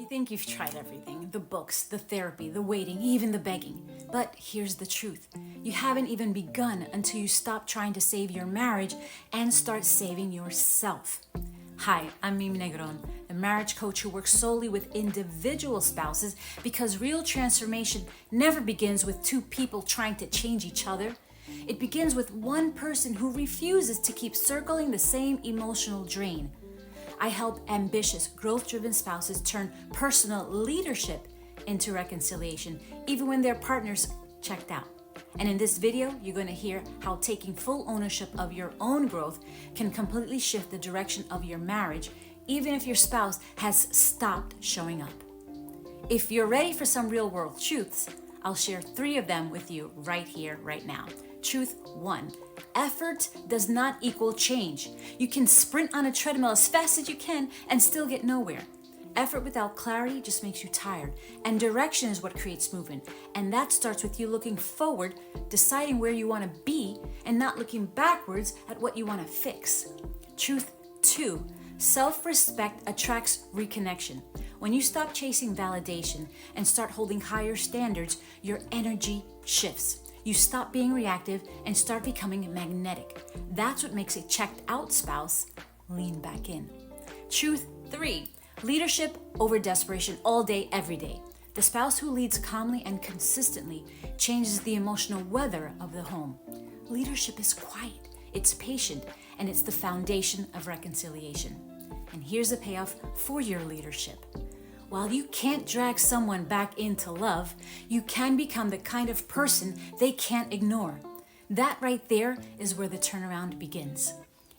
You think you've tried everything, the books, the therapy, the waiting, even the begging. But here's the truth. You haven't even begun until you stop trying to save your marriage and start saving yourself. Hi, I'm Mimi Negron, the marriage coach who works solely with individual spouses because real transformation never begins with two people trying to change each other. It begins with one person who refuses to keep circling the same emotional drain. I help ambitious, growth-driven spouses turn personal leadership into reconciliation, even when their partner's checked out. And in this video, you're going to hear how taking full ownership of your own growth can completely shift the direction of your marriage, even if your spouse has stopped showing up. If you're ready for some real-world truths, I'll share 3 of them with you right here, right now. Truth 1. Effort does not equal change. You can sprint on a treadmill as fast as you can and still get nowhere. Effort without clarity just makes you tired, and direction is what creates movement. And that starts with you looking forward, deciding where you want to be, and not looking backwards at what you want to fix. Truth 2. Self-respect attracts reconnection. When you stop chasing validation and start holding higher standards, your energy shifts. You stop being reactive and start becoming magnetic. That's what makes a checked out spouse lean back in. Truth 3. Leadership over desperation all day, every day. The spouse who leads calmly and consistently changes the emotional weather of the home. Leadership is quiet, it's patient, and it's the foundation of reconciliation. And here's the payoff for your leadership. While you can't drag someone back into love, you can become the kind of person they can't ignore. That right there is where the turnaround begins.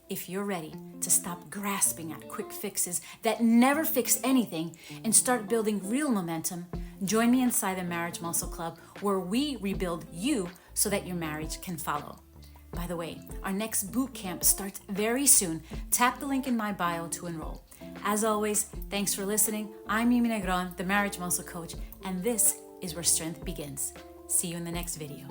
If you're ready to stop grasping at quick fixes that never fix anything and start building real momentum, join me inside the Marriage Muscle Club, where we rebuild you so that your marriage can follow. By the way, our next boot camp starts very soon. Tap the link in my bio to enroll. As always, thanks for listening. I'm Mimi Negron, the Marriage Muscle Coach, and this is where strength begins. See you in the next video.